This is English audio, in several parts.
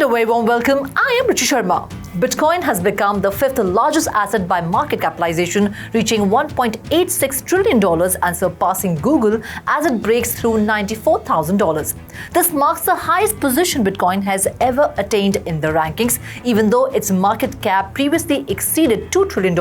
a very warm welcome. I am Ruchi Sharma. Bitcoin has become the fifth largest asset by market capitalization, reaching $1.86 trillion and surpassing Google as it breaks through $94,000. This marks the highest position Bitcoin has ever attained in the rankings, even though its market cap previously exceeded $2 trillion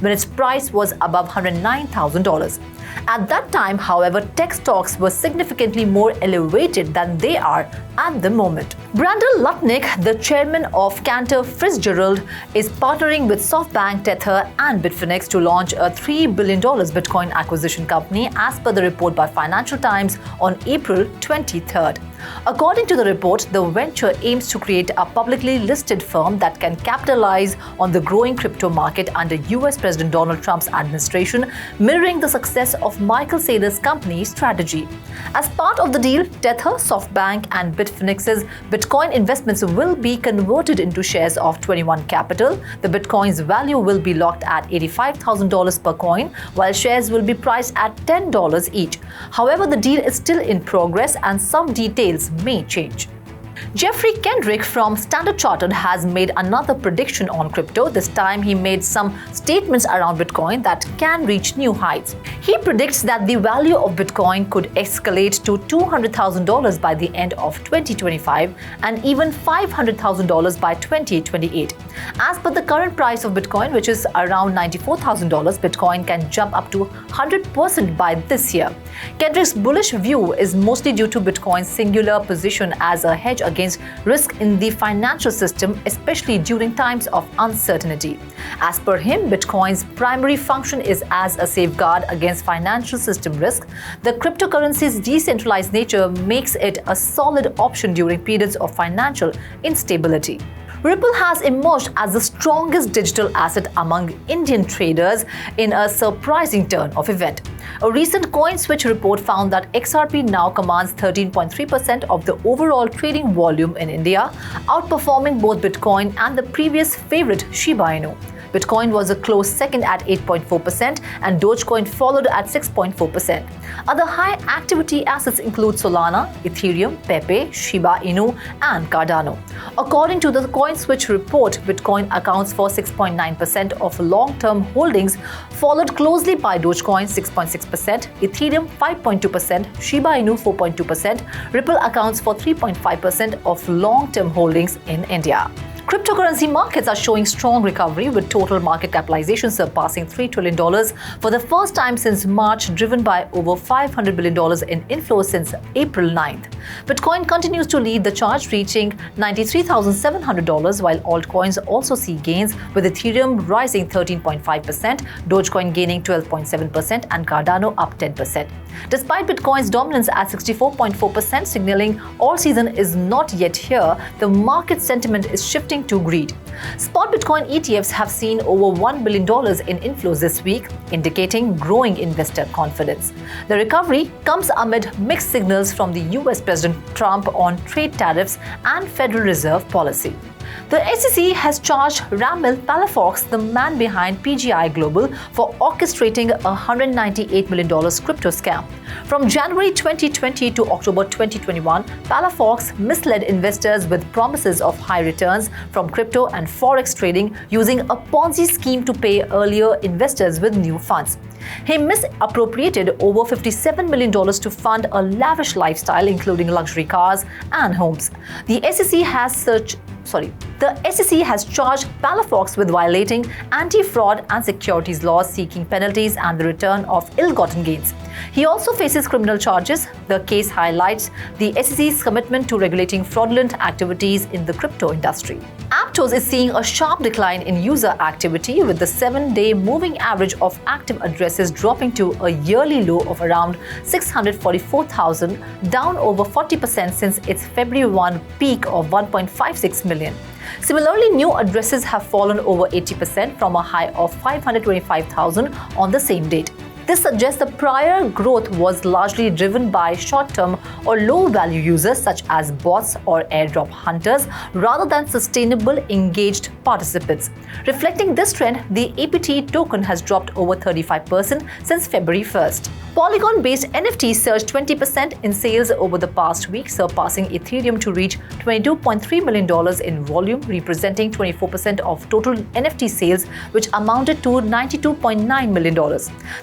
when its price was above $109,000. At that time, however, tech stocks were significantly more elevated than they are at the moment. Brandon Lutnick, the chairman of Cantor Fitzgerald, is partnering with SoftBank, Tether, and Bitfinex to launch a $3 billion Bitcoin acquisition company, as per the report by Financial Times on April 23rd. According to the report, the venture aims to create a publicly listed firm that can capitalize on the growing crypto market under US President Donald Trump's administration, mirroring the success of Michael Saylor's company's strategy. As part of the deal, Tether, SoftBank, and Bitfinex's Bitcoin investments will be converted into shares of 21 Capital. The Bitcoin's value will be locked at $85,000 per coin, while shares will be priced at $10 each. However, the deal is still in progress and some details may change. Jeffrey Kendrick from Standard Chartered has made another prediction on crypto. This time he made some statements around Bitcoin that can reach new heights. He predicts that the value of Bitcoin could escalate to $200,000 by the end of 2025 and even $500,000 by 2028. As per the current price of Bitcoin, which is around $94,000, Bitcoin can jump up to 100% by this year. Kendrick's bullish view is mostly due to Bitcoin's singular position as a hedge against risk in the financial system, especially during times of uncertainty. As per him, Bitcoin's primary function is as a safeguard against financial system risk. The cryptocurrency's decentralized nature makes it a solid option during periods of financial instability. Ripple has emerged as the strongest digital asset among Indian traders in a surprising turn of event. A recent CoinSwitch report found that XRP now commands 13.3% of the overall trading volume in India, outperforming both Bitcoin and the previous favorite Shiba Inu. Bitcoin was a close second at 8.4% and DogeCoin followed at 6.4%. Other high activity assets include Solana, Ethereum, Pepe, Shiba Inu, and Cardano. According to the CoinSwitch report, Bitcoin accounts for 6.9% of long-term holdings, followed closely by DogeCoin 6.6%, Ethereum 5.2%, Shiba Inu 4.2%. Ripple accounts for 3.5% of long-term holdings in India. Cryptocurrency markets are showing strong recovery, with total market capitalization surpassing $3 trillion for the first time since March, driven by over $500 billion in inflows since April 9th. Bitcoin continues to lead the charge, reaching $93,700, while altcoins also see gains, with Ethereum rising 13.5%, DogeCoin gaining 12.7%, and Cardano up 10%. Despite Bitcoin's dominance at 64.4%, signaling all season is not yet here, the market sentiment is shifting to greed. Spot Bitcoin ETFs have seen over $1 billion in inflows this week, indicating growing investor confidence. The recovery comes amid mixed signals from the US President Trump on trade tariffs and Federal Reserve policy. The SEC has charged Ramil Palafox, the man behind PGI Global, for orchestrating a $198 million crypto scam. From January 2020 to October 2021, Palafox misled investors with promises of high returns from crypto and forex trading, using a Ponzi scheme to pay earlier investors with new funds. He misappropriated over $57 million to fund a lavish lifestyle, including luxury cars and homes. The SEC has charged Palafox with violating anti-fraud and securities laws, seeking penalties and the return of ill-gotten gains. He also faces criminal charges. The case highlights the SEC's commitment to regulating fraudulent activities in the crypto industry. Aptos is seeing a sharp decline in user activity, with the 7-day moving average of active addresses dropping to a yearly low of around 644,000, down over 40% since its February 1 peak of 1.56 million. Similarly, new addresses have fallen over 80% from a high of 525,000 on the same date. This suggests the prior growth was largely driven by short-term or low-value users such as bots or airdrop hunters, rather than sustainable engaged participants. Reflecting this trend, the APT token has dropped over 35% since February 1st. Polygon-based NFTs surged 20% in sales over the past week, surpassing Ethereum to reach $22.3 million in volume, representing 24% of total NFT sales, which amounted to $92.9 million.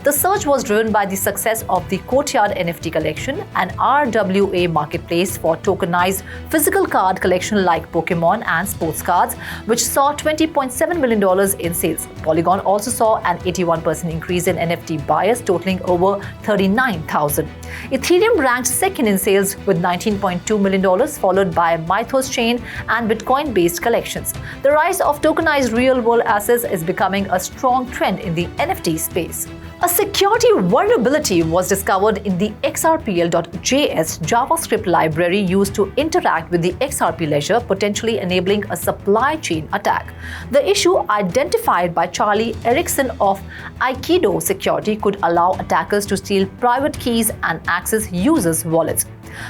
The surge was driven by the success of the Courtyard NFT collection, an RWA marketplace for tokenized physical card collection like Pokemon and sports cards, which saw $20.7 million in sales. Polygon also saw an 81% increase in NFT buyers, totaling over 39,000. Ethereum ranked second in sales with $19.2 million, followed by Mythos chain and Bitcoin-based collections. The rise of tokenized real-world assets is becoming a strong trend in the NFT space. A security vulnerability was discovered in the XRPL.js JavaScript library used to interact with the XRP ledger, potentially enabling a supply chain attack. The issue, identified by Charlie Erickson of Aikido Security, could allow attackers to steal private keys and access users' wallets.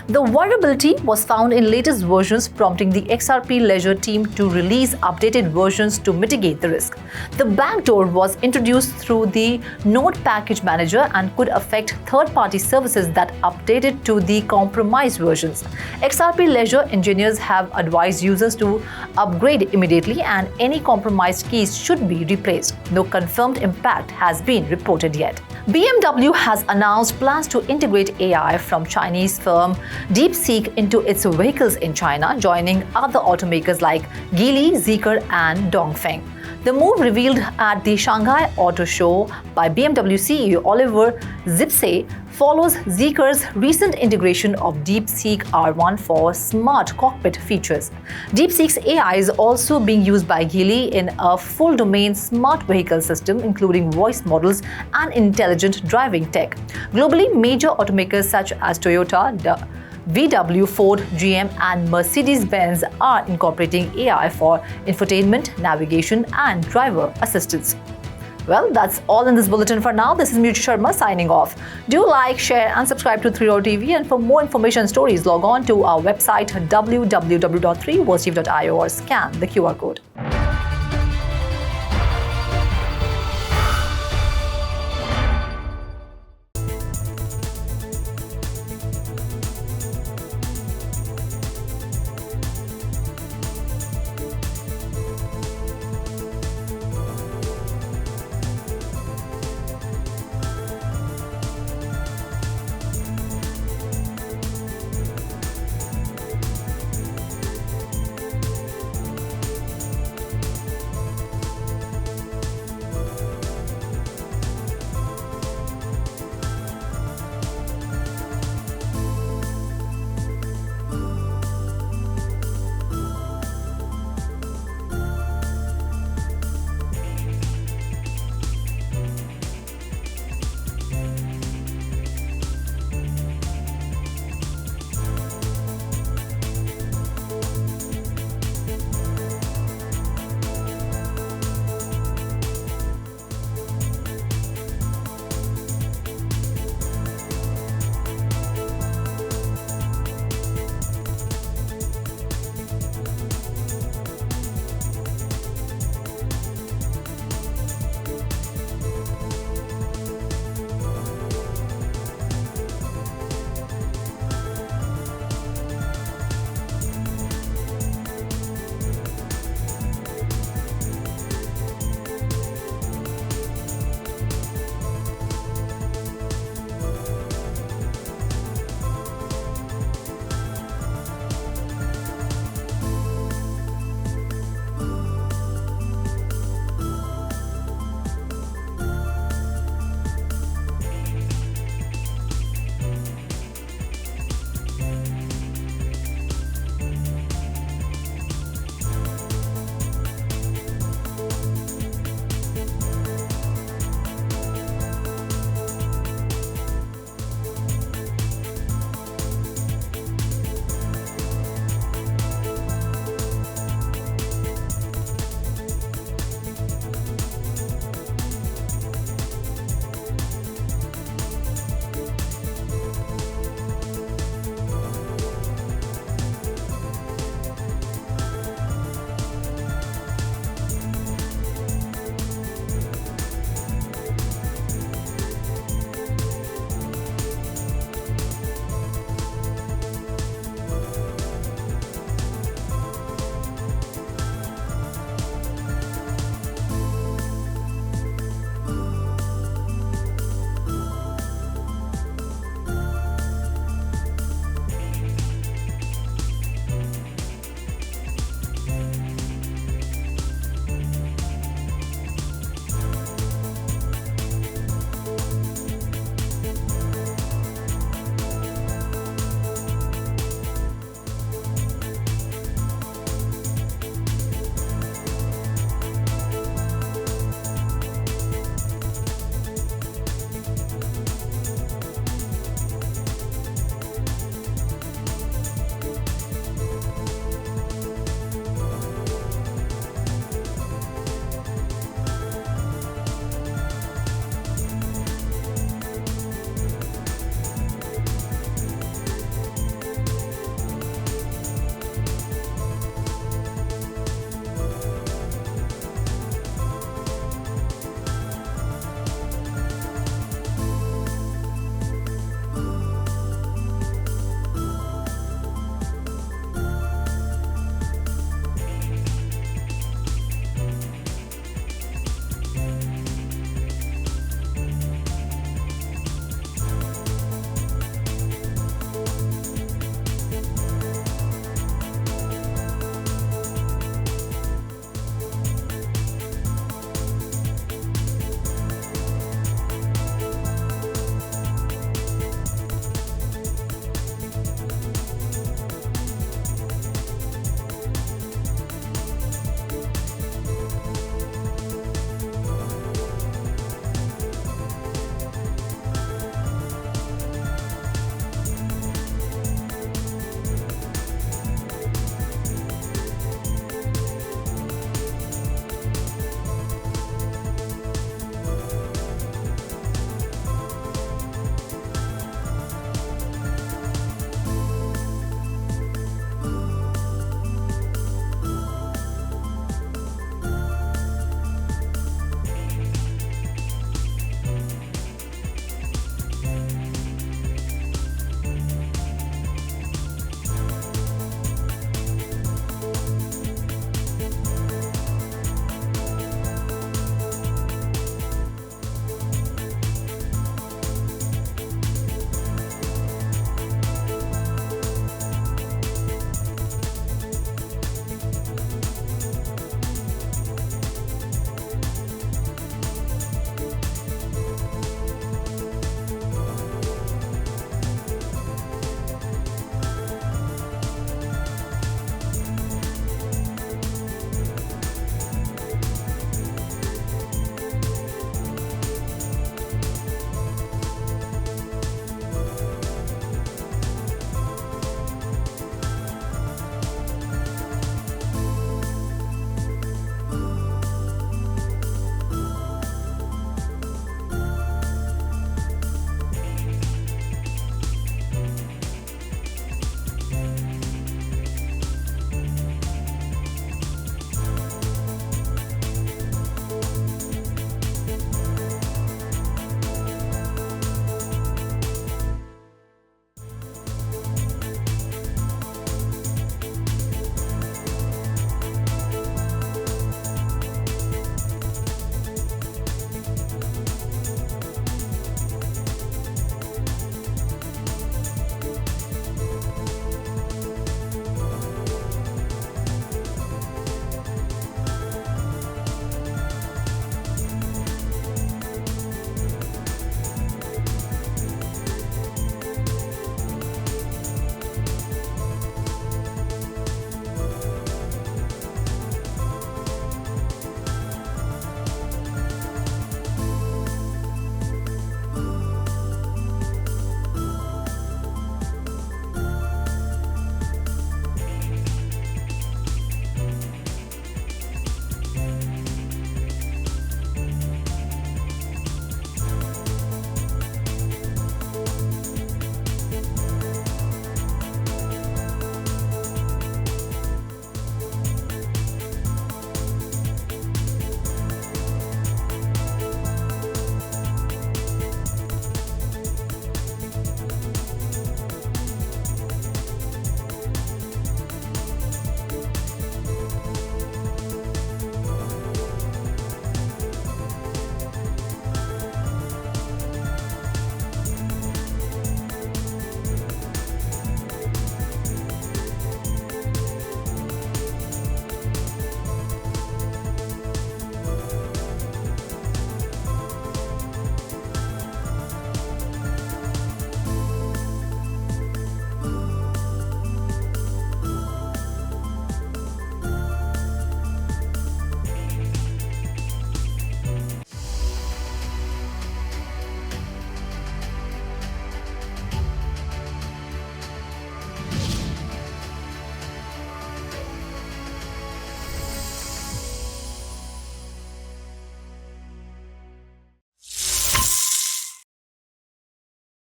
The vulnerability was found in latest versions, prompting the XRP Ledger team to release updated versions to mitigate the risk. The backdoor was introduced through the Node Package Manager and could affect third-party services that updated to the compromised versions. XRP Ledger engineers have advised users to upgrade immediately, and any compromised keys should be replaced. No confirmed impact has been reported yet. BMW has announced plans to integrate AI from Chinese firm DeepSeek into its vehicles in China, joining other automakers like Geely, Zeekr, and Dongfeng. The move, revealed at the Shanghai Auto Show by BMW CEO Oliver Zipse, follows Zeekr's recent integration of DeepSeek R1 for smart cockpit features. DeepSeek's AI is also being used by Geely in a full-domain smart vehicle system, including voice models and intelligent driving tech. Globally, major automakers such as Toyota, VW, Ford, GM, and Mercedes-Benz are incorporating AI for infotainment, navigation, and driver assistance. Well, that's all in this bulletin for now. This is Murchi Sharma signing off. Do like, share, and subscribe to 3Row TV. And for more information and stories, log on to our website www.3row.io or scan the QR code.